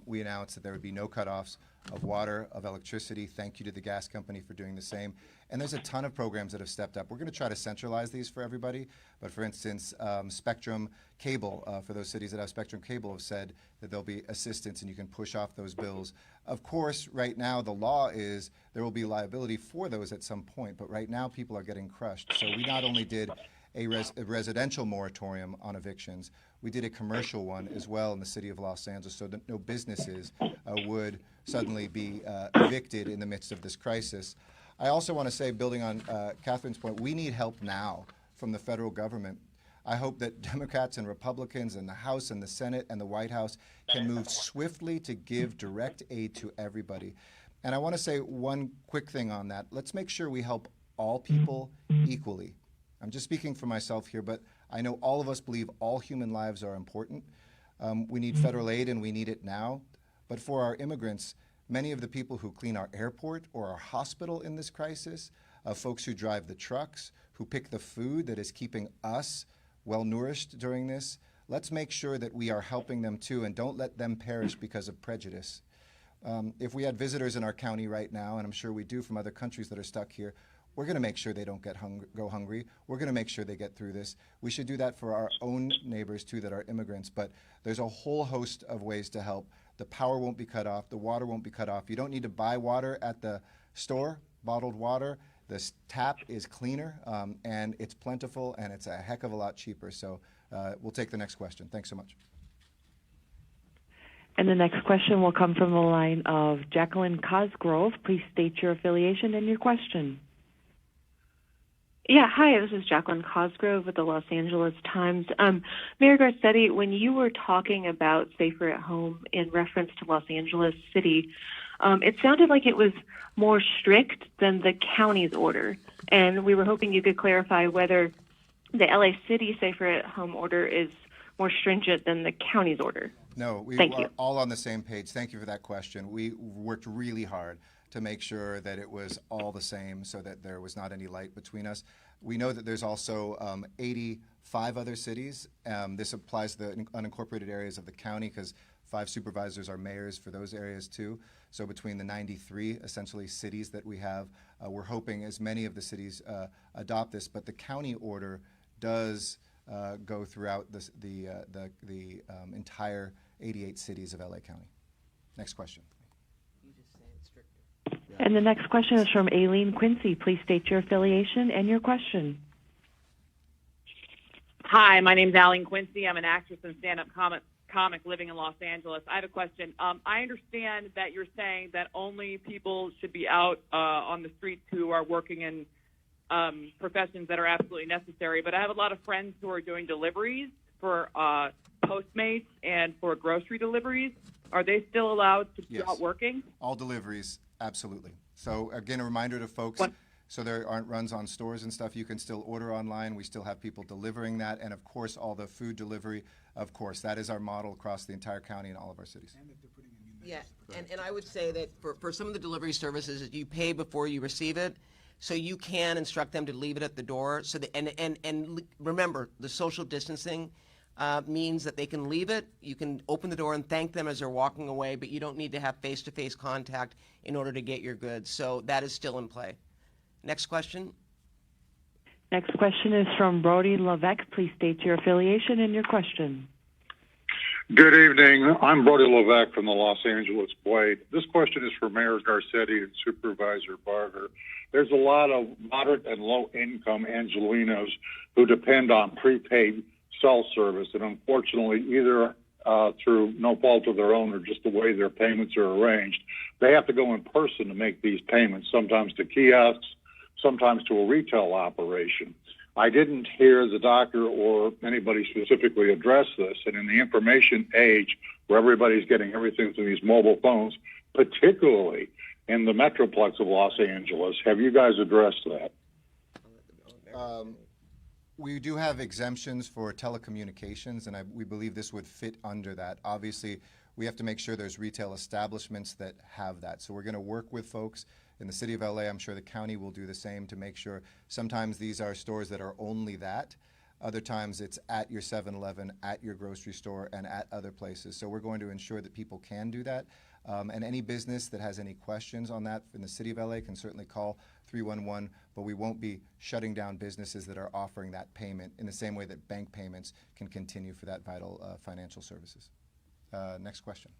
we announced that there would be no cutoffs of water, of electricity. Thank you to the gas company for doing the same. And there's a ton of programs that have stepped up. We're going to try to centralize these for everybody. But for instance, Spectrum Cable, for those cities that have Spectrum Cable, have said that there'll be assistance and you can push off those bills. Of course, right now the law is there will be liability for those at some point. But right now people are getting crushed. So we not only did a residential moratorium on evictions, we did a commercial one as well in the city of Los Angeles so that no businesses would suddenly be evicted in the midst of this crisis. I also want to say, building on Catherine's point, we need help now from the federal government. I hope that Democrats and Republicans in the House and the Senate and the White House can move swiftly to give direct aid to everybody. And I want to say one quick thing on that. Let's make sure we help all people equally. I'm just speaking for myself here, but I know all of us believe all human lives are important. We need federal aid, and we need it now. But for our immigrants, many of the people who clean our airport or our hospital in this crisis, folks who drive the trucks, who pick the food that is keeping us well-nourished during this, let's make sure that we are helping them too, and don't let them perish because of prejudice. If we had visitors in our county right now, and I'm sure we do from other countries that are stuck here, we're going to make sure they don't go hungry. We're going to make sure they get through this. We should do that for our own neighbors, too, that are immigrants. But there's a whole host of ways to help. The power won't be cut off. The water won't be cut off. You don't need to buy water at the store, bottled water. The tap is cleaner, and it's plentiful, and it's a heck of a lot cheaper. So we'll take the next question. Thanks so much. And the next question will come from the line of Jacqueline Cosgrove. Please state your affiliation and your question. Yeah, hi, this is Jacqueline Cosgrove with the Los Angeles Times. Mayor Garcetti, when you were talking about Safer at Home in reference to Los Angeles City, it sounded like it was more strict than the county's order. And we were hoping you could clarify whether the LA City Safer at Home order is more stringent than the county's order. No, we Thank are you. all on the same page. Thank you for that question. We worked really hard to make sure that it was all the same so that there was not any light between us. We know that there's also 85 other cities. This applies to the unincorporated areas of the county because 5 supervisors are mayors for those areas too. So between the 93 essentially cities that we have, we're hoping as many of the cities adopt this, but the county order does go throughout the entire 88 cities of LA County. Next question. And the next question is from Aileen Quincy. Please state your affiliation and your question. Hi, my name's Aileen Quincy. I'm an actress and stand-up comic living in Los Angeles. I have a question. I understand that you're saying that only people should be out on the streets who are working in professions that are absolutely necessary, but I have a lot of friends who are doing deliveries for Postmates and for grocery deliveries. Are they still allowed to be out working? All deliveries, absolutely. So again, a reminder to folks, so there aren't runs on stores and stuff. You can still order online. We still have people delivering that. And of course, all the food delivery, of course, that is our model across the entire county and all of our cities. Yeah, and I would say that for some of the delivery services, you pay before you receive it, so you can instruct them to leave it at the door. So and remember, the social distancing means that they can leave it. You can open the door and thank them as they're walking away, but you don't need to have face-to-face contact in order to get your goods. So that is still in play. Next question. Next question is from Brody Levesque. Please state your affiliation and your question. Good evening. I'm Brody Levesque from the Los Angeles Blade. This question is for Mayor Garcetti and Supervisor Barger. There's a lot of moderate and low-income Angelinos who depend on prepaid cell service, and unfortunately, either through no fault of their own or just the way their payments are arranged, they have to go in person to make these payments, sometimes to kiosks, sometimes to a retail operation. I didn't hear the doctor or anybody specifically address this, and in the information age where everybody's getting everything through these mobile phones, particularly in the Metroplex of Los Angeles, have you guys addressed that? We do have exemptions for telecommunications, and we believe this would fit under that. Obviously, we have to make sure there's retail establishments that have that. So we're going to work with folks in the city of LA. I'm sure the county will do the same to make sure. Sometimes these are stores that are only that. Other times it's at your 7-Eleven, at your grocery store, and at other places. So we're going to ensure that people can do that. And any business that has any questions on that in the city of LA can certainly call 311, but we won't be shutting down businesses that are offering that payment in the same way that bank payments can continue for that vital financial services. Next question.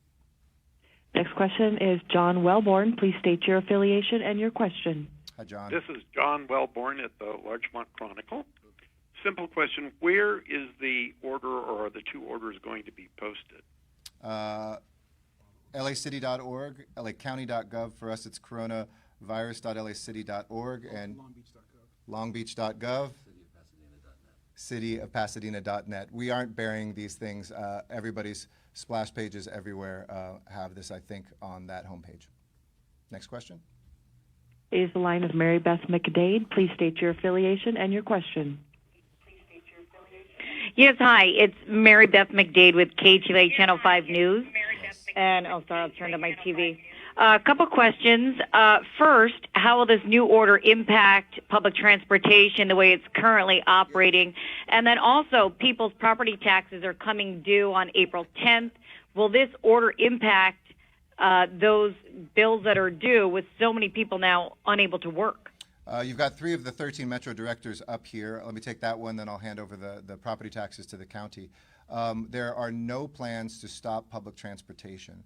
Next question is John Wellborn. Please state your affiliation and your question. Hi, John. This is John Wellborn at the Larchmont Chronicle. Simple question. Where is the order or are the two orders going to be posted? LAcity.org, LAcounty.gov. For us, it's coronavirus.lacity.org and longbeach.gov, cityofpasadena.net. We aren't burying these things. Everybody's splash pages everywhere have this, I think, on that homepage. Next question. Is the line of Mary Beth McDade. Please state your affiliation and your question. Yes, hi. It's Mary Beth McDade with KTLA Channel 5 News. And, oh, sorry, I'll turn to my TV. A couple questions. First, how will this new order impact public transportation the way it's currently operating? And then also, people's property taxes are coming due on April 10th. Will this order impact those bills that are due with so many people now unable to work? You've got 3 of the 13 Metro directors up here. Let me take that one, then I'll hand over the property taxes to the county. There are no plans to stop public transportation.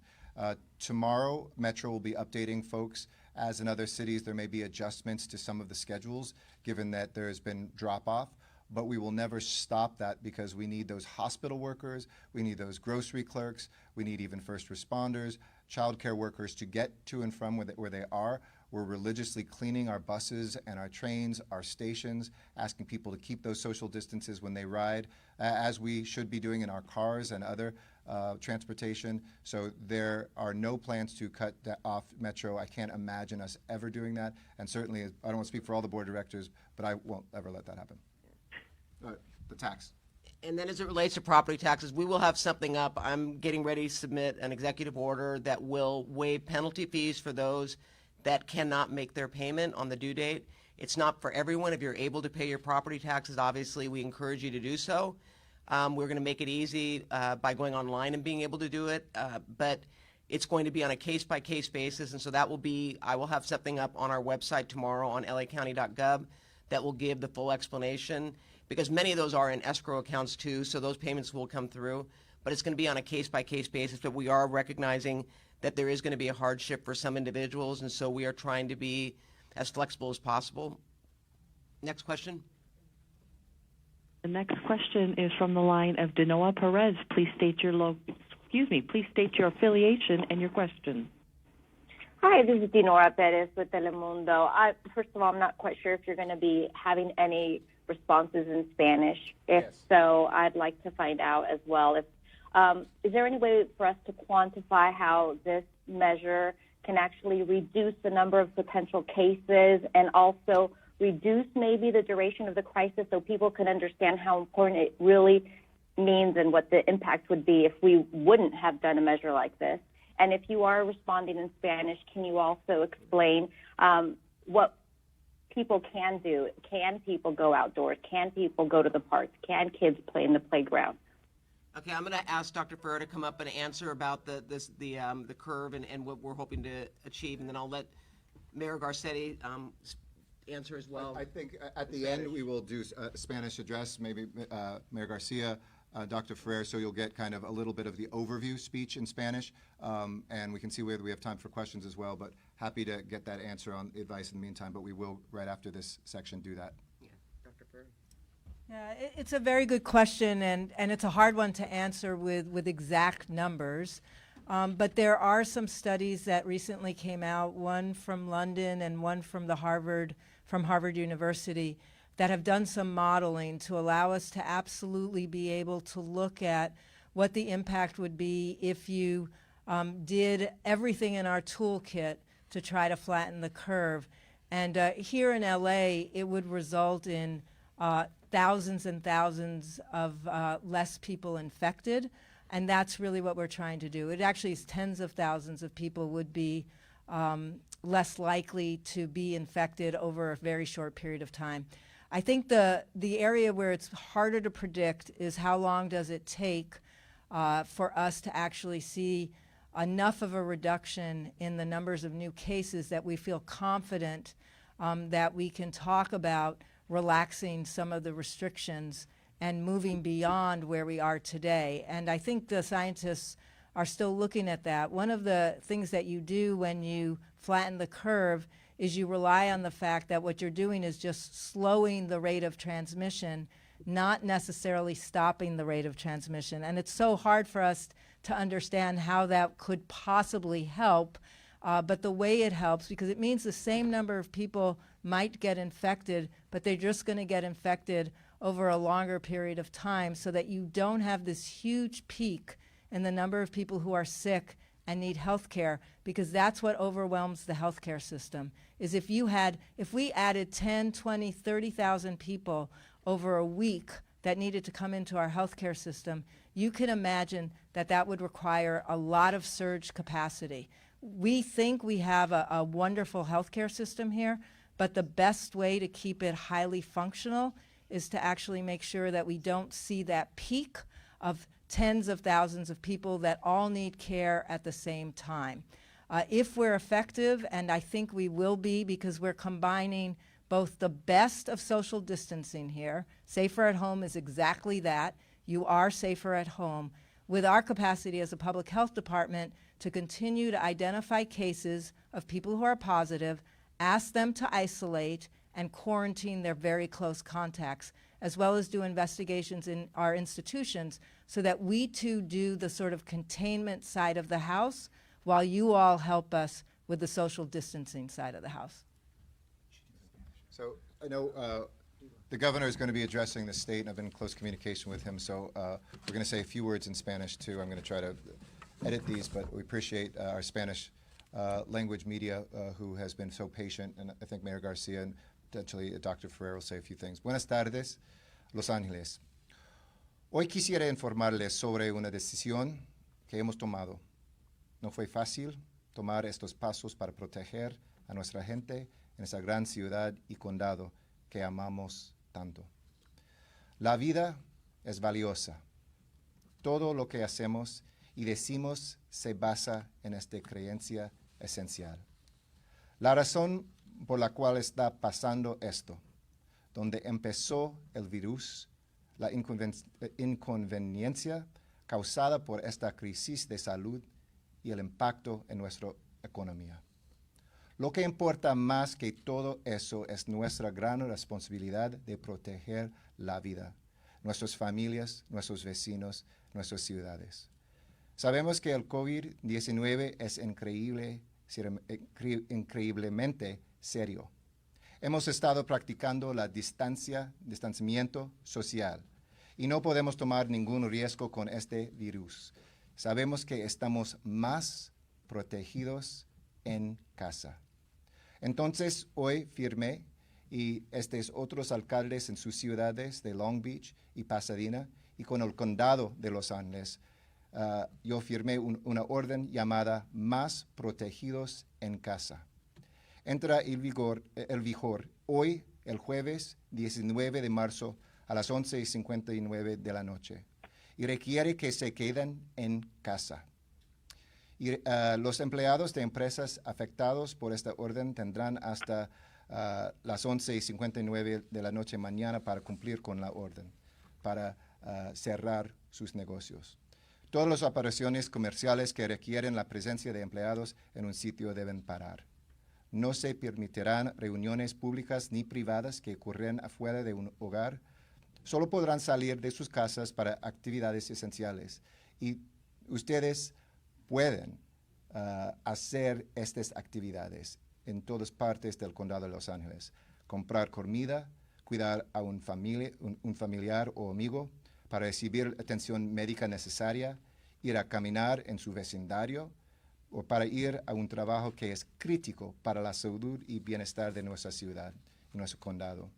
Tomorrow, Metro will be updating folks. As in other cities, there may be adjustments to some of the schedules, given that there has been drop-off. But we will never stop that because we need those hospital workers, we need those grocery clerks, we need even first responders, childcare workers to get to and from where they are. We're religiously cleaning our buses and our trains, our stations, asking people to keep those social distances when they ride, as we should be doing in our cars and other transportation. So there are no plans to cut off Metro. I can't imagine us ever doing that. And certainly, I don't want to speak for all the board directors, but I won't ever let that happen. The tax. And then as it relates to property taxes, we will have something up. I'm getting ready to submit an executive order that will waive penalty fees for those that cannot make their payment on the due date. It's not for everyone. If you're able to pay your property taxes, obviously we encourage you to do so. We're going to make it easy by going online and being able to do it, but it's going to be on a case-by-case basis, and so that will be, I will have something up on our website tomorrow on lacounty.gov that will give the full explanation, because many of those are in escrow accounts too, so those payments will come through, but it's going to be on a case-by-case basis, but we are recognizing that there is going to be a hardship for some individuals, and so we are trying to be as flexible as possible. Next question. The next question is from the line of Dinoa Perez. Please state your please state your affiliation and your question. Hi, this is Dinora Perez with Telemundo. First of all, I'm not quite sure if you're going to be having any responses in Spanish. If so, I'd like to find out as well. Is there any way for us to quantify how this measure can actually reduce the number of potential cases and also reduce maybe the duration of the crisis so people can understand how important it really means and what the impact would be if we wouldn't have done a measure like this? And if you are responding in Spanish, can you also explain what people can do? Can people go outdoors? Can people go to the parks? Can kids play in the playground? Okay, I'm going to ask Dr. Ferrer to come up and answer about the curve and what we're hoping to achieve, and then I'll let Mayor Garcetti answer as well. I think at the end we will do a Spanish address, maybe Mayor Garcia, Dr. Ferrer, so you'll get kind of a little bit of the overview speech in Spanish, and we can see whether we have time for questions as well, but happy to get that answer on advice in the meantime, but we will, right after this section, do that. Yeah, Dr. Ferrer. Yeah, it's a very good question, and it's a hard one to answer with exact numbers. But there are some studies that recently came out, one from London and one from Harvard University, that have done some modeling to allow us to absolutely be able to look at what the impact would be if you did everything in our toolkit to try to flatten the curve. And here in LA, it would result in thousands and thousands of less people infected. And that's really what we're trying to do. It actually is tens of thousands of people would be less likely to be infected over a very short period of time. I think the area where it's harder to predict is how long does it take for us to actually see enough of a reduction in the numbers of new cases that we feel confident that we can talk about relaxing some of the restrictions and moving beyond where we are today. And I think the scientists are still looking at that. One of the things that you do when you flatten the curve is you rely on the fact that what you're doing is just slowing the rate of transmission, not necessarily stopping the rate of transmission. And it's so hard for us to understand how that could possibly help, but the way it helps, because it means the same number of people might get infected, but they're just going to get infected over a longer period of time so that you don't have this huge peak in the number of people who are sick and need health care, because that's what overwhelms the healthcare system. Is if we added 10, 20, 30,000 people over a week that needed to come into our healthcare system, you can imagine that that would require a lot of surge capacity. We think we have a wonderful healthcare system here, but the best way to keep it highly functional is to actually make sure that we don't see that peak of tens of thousands of people that all need care at the same time. If we're effective, and I think we will be, because we're combining both the best of social distancing here, Safer at Home is exactly that, you are safer at home, with our capacity as a public health department to continue to identify cases of people who are positive, ask them to isolate, and quarantine their very close contacts, as well as do investigations in our institutions so that we too do the sort of containment side of the house while you all help us with the social distancing side of the house. So I know the governor is going to be addressing the state, and I've been in close communication with him, so we're going to say a few words in Spanish too. I'm going to try to edit these, but we appreciate our Spanish language media who has been so patient, and I think Mayor Garcia and potentially Dr. Ferrer will say a few things. Buenas tardes, Los Ángeles. Hoy quisiera informarles sobre una decisión que hemos tomado. No fue fácil, tomar estos pasos para proteger a nuestra gente en esa gran ciudad y condado que amamos tanto. La vida es valiosa. Todo lo que hacemos y decimos se basa en esta creencia esencial. La razón por la cual está pasando esto, donde empezó el virus, la inconveniencia causada por esta crisis de salud y el impacto en nuestra economía. Lo que importa más que todo eso es nuestra gran responsabilidad de proteger la vida, nuestras familias, nuestros vecinos, nuestras ciudades. Sabemos que el COVID-19 es increíblemente serio. Hemos estado practicando la distanciamiento social y no podemos tomar ningún riesgo con este virus. Sabemos que estamos más protegidos en casa. Entonces, hoy firmé, y estos otros alcaldes en sus ciudades de Long Beach y Pasadena, y con el condado de Los Ángeles, yo firmé una orden llamada Más Protegidos en Casa. Entra en vigor hoy, el jueves 19 de marzo, a las 11:59 de la noche, y requiere que se queden en casa. Y los empleados de empresas afectados por esta orden tendrán hasta las 11:59 de la noche mañana para cumplir con la orden, para cerrar sus negocios. Todas las operaciones comerciales que requieren la presencia de empleados en un sitio deben parar. No se permitirán reuniones públicas ni privadas que ocurran afuera de un hogar. Solo podrán salir de sus casas para actividades esenciales. Y ustedes pueden hacer estas actividades en todas partes del condado de Los Ángeles. Comprar comida, cuidar a un familiar o amigo, para recibir atención médica necesaria, ir a caminar en su vecindario o para ir a un trabajo que es crítico para la salud y bienestar de nuestra ciudad y nuestro condado.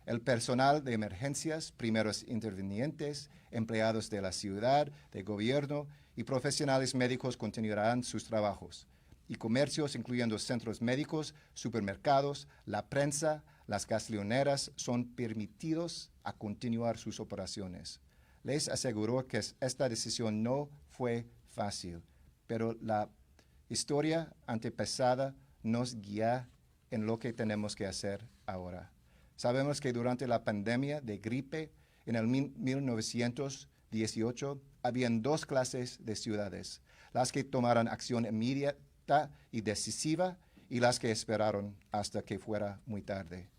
El personal de emergencias, primeros intervinientes, empleados de la ciudad, de gobierno y profesionales médicos continuarán sus trabajos. Y comercios, incluyendo centros médicos, supermercados, la prensa, las gasolineras, son permitidos a continuar sus operaciones. Les aseguro que esta decisión no fue fácil, pero la historia antepasada nos guía en lo que tenemos que hacer ahora. Sabemos que durante la pandemia de gripe en el 1918 habían dos clases de ciudades, las que tomaron acción inmediata y decisiva y las que esperaron hasta que fuera muy tarde.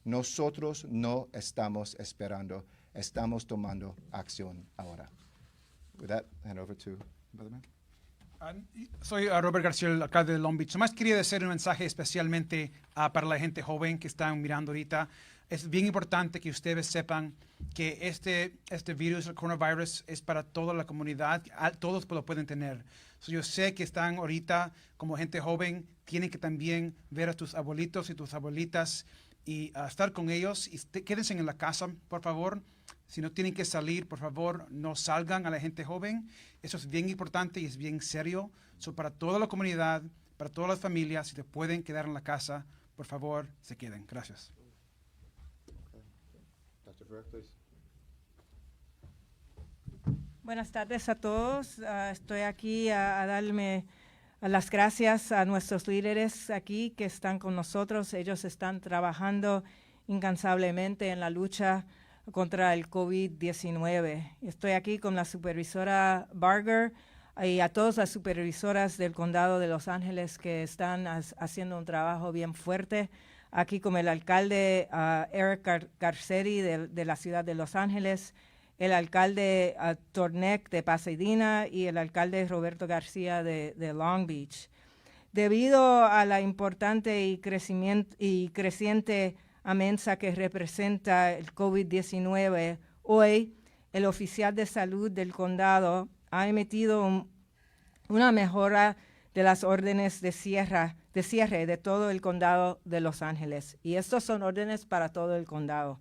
Nosotros no estamos esperando, estamos tomando acción ahora. With that, hand over to Brother Man. Soy Robert García, el alcalde de Long Beach. Nomás quería hacer un mensaje especialmente para la gente joven que están mirando ahorita. Es bien importante que ustedes sepan que este virus, el coronavirus, es para toda la comunidad. Todos lo pueden tener. Yo sé que están ahorita como gente joven, tienen que también ver a tus abuelitos y tus abuelitas y estar con ellos. Y quédense en la casa, por favor. Si no tienen que salir, por favor, no salgan a la gente joven. Eso es bien importante y es bien serio. Para toda la comunidad, para todas las familias, si te pueden quedar en la casa, por favor, se queden. Gracias. Dr. Burke, please. Buenas tardes a todos. Estoy aquí a darme las gracias a nuestros líderes aquí que están con nosotros. Ellos están trabajando incansablemente en la lucha contra el COVID-19. Estoy aquí con la supervisora Barger y a todas las supervisoras del condado de Los Ángeles que están haciendo un trabajo bien fuerte. Aquí con el alcalde Eric Garcetti de la ciudad de Los Ángeles, el alcalde Tornek de Pasadena y el alcalde Roberto García de Long Beach. Debido a la importante y creciente amenaza que representa el COVID-19, hoy el oficial de salud del condado ha emitido una mejora de las órdenes de cierre de todo el condado de Los Ángeles. Y estos son órdenes para todo el condado.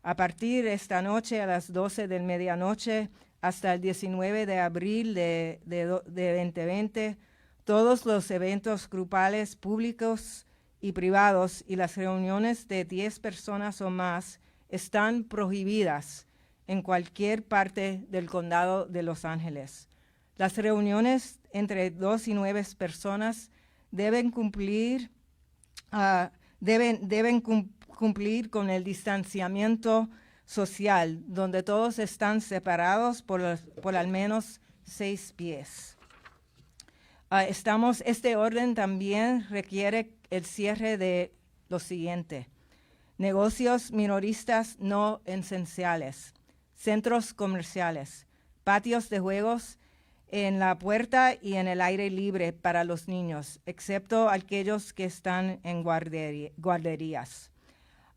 A partir de esta noche a las 12 de medianoche hasta el 19 de abril de 2020, Todos los eventos grupales públicos y privados y las reuniones de 10 personas o más están prohibidas en cualquier parte del condado de Los Ángeles. Las reuniones entre 2 y 9 personas deben cumplir cumplir con el distanciamiento social, donde todos están separados por al menos 6 pies. Este orden también requiere el cierre de lo siguiente: negocios minoristas no esenciales, centros comerciales, patios de juegos en la puerta y en el aire libre para los niños, excepto aquellos que están en guarderías.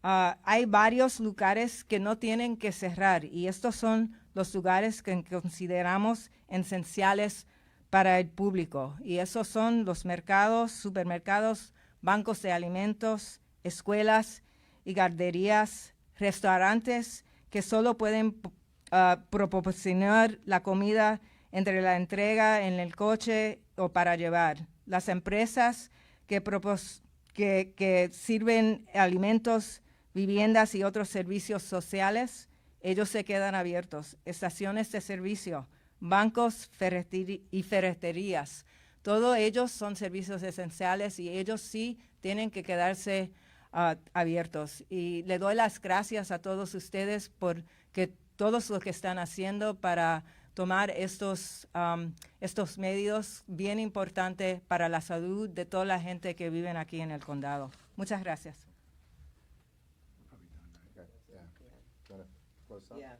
Hay varios lugares que no tienen que cerrar y estos son los lugares que consideramos esenciales para el público. Y esos son los mercados, supermercados, bancos de alimentos, escuelas y guarderías, restaurantes que solo pueden proporcionar la comida entre la entrega en el coche o para llevar. Las empresas que sirven alimentos, viviendas y otros servicios sociales, ellos se quedan abiertos. Estaciones de servicio, bancos y ferreterías, todos ellos son servicios esenciales y ellos sí tienen que quedarse abiertos. Y le doy las gracias a todos ustedes por todos lo que están haciendo para tomar estos medios bien importantes para la salud de toda la gente que vive aquí en el condado. Muchas gracias. Yeah.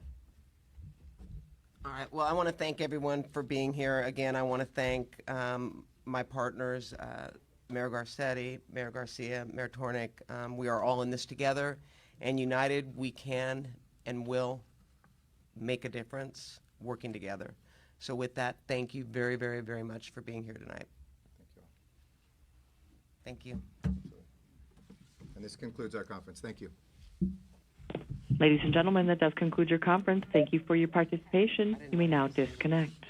All right. Well, I want to thank everyone for being here. Again, I want to thank my partners, Mayor Garcetti, Mayor Garcia, Mayor Tornick. We are all in this together, and united we can and will make a difference working together. So with that, thank you very, very, very much for being here tonight. Thank you. And this concludes our conference. Thank you. Ladies and gentlemen, that does conclude your conference. Thank you for your participation. You may now disconnect.